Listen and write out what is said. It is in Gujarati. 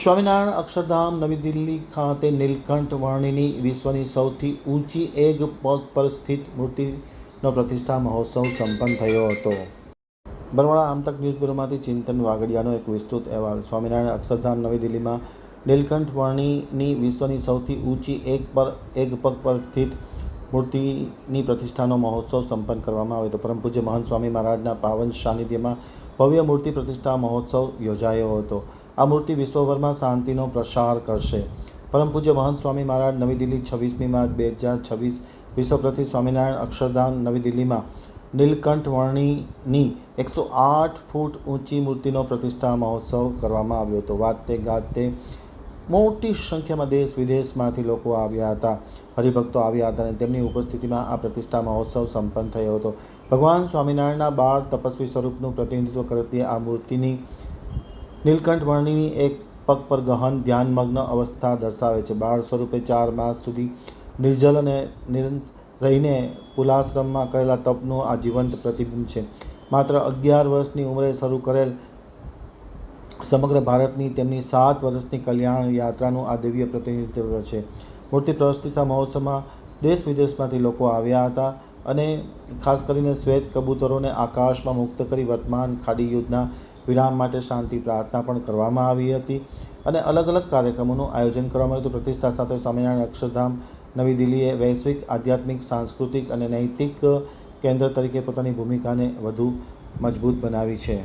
સ્વામિનારાયણ અક્ષરધામ નવી દિલ્હી ખાતે નીલકંઠ વર્ણિની વિશ્વની સૌથી ઊંચી એક પગ પર સ્થિત મૂર્તિનો પ્રતિષ્ઠા મહોત્સવ સંપન્ન થયો હતો. બરવાળા આમતક ન્યૂઝ બ્યુરોમાંથી ચિંતન વાગડિયાનો એક વિસ્તૃત અહેવાલ. સ્વામિનારાયણ અક્ષરધામ નવી દિલ્હીમાં નીલકંઠ વર્ણિની વિશ્વની સૌથી ઊંચી એક પગ પર સ્થિત મૂર્તિની પ્રતિષ્ઠાનો મહોત્સવ સંપન્ન કરવામાં આવ્યો હતો. પરમ પૂજ્ય મહંત સ્વામી મહારાજના પાવન સાનિધ્યમાં ભવ્ય મૂર્તિ પ્રતિષ્ઠા મહોત્સવ યોજાયો હતો. આ મૂર્તિ વિશ્વભરમાં શાંતિનો પ્રસાર કરશે. પરમ પૂજ્ય મહંત સ્વામી મહારાજ નવી દિલ્હી 26મી માર્ચ 2026 વિશ્વ પ્રસિદ્ધ સ્વામિનારાયણ અક્ષરધામ નવી દિલ્હીમાં નીલકંઠ વર્ણિની 108 ફૂટ ઊંચી મૂર્તિનો પ્રતિષ્ઠા મહોત્સવ કરવામાં આવ્યો હતો. વાતે ગાતે મોટી સંખ્યામાં દેશ વિદેશમાંથી લોકો આવ્યા હતા, હરિભક્તો આવ્યા હતા અને તેમની ઉપસ્થિતિમાં આ પ્રતિષ્ઠા મહોત્સવ સંપન્ન થયો હતો. ભગવાન સ્વામિનારાયણના બાળ તપસ્વી સ્વરૂપનું પ્રતિનિધિત્વ કરતી આ મૂર્તિની નીલકંઠ વર્ણિની એક પગ પર ગહન ધ્યાનમગ્ન અવસ્થા દર્શાવે છે. બાળ સ્વરૂપે 4 માસ સુધી નિર્જલ અને રહીને પુલાશ્રમમાં કરેલા તપનું આ જીવંત પ્રતિબિંબ છે. માત્ર 11 વર્ષની ઉંમરે શરૂ કરેલ સમગ્ર ભારતની તેમની 7 વર્ષની કલ્યાણ યાત્રાનું આ દિવ્ય પ્રતિનિધિત્વ છે. મૂર્તિ પ્રતિષ્ઠા મહોત્સવમાં દેશ વિદેશમાંથી લોકો આવ્યા હતા અને ખાસ કરીને શ્વેત કબૂતરોને આકાશમાં મુક્ત કરી વર્તમાન ખાડી યુદ્ધના વિરામ માટે શાંતિ પ્રાર્થના પણ કરવામાં આવી હતી અને અલગ અલગ કાર્યક્રમોનું આયોજન કરવામાં આવ્યું હતું. પ્રતિષ્ઠા સાથે સ્વામિનારાયણ અક્ષરધામ નવી દિલ્હીએ વૈશ્વિક આધ્યાત્મિક, સાંસ્કૃતિક અને નૈતિક કેન્દ્ર તરીકે પોતાની ભૂમિકાને વધુ મજબૂત બનાવી છે.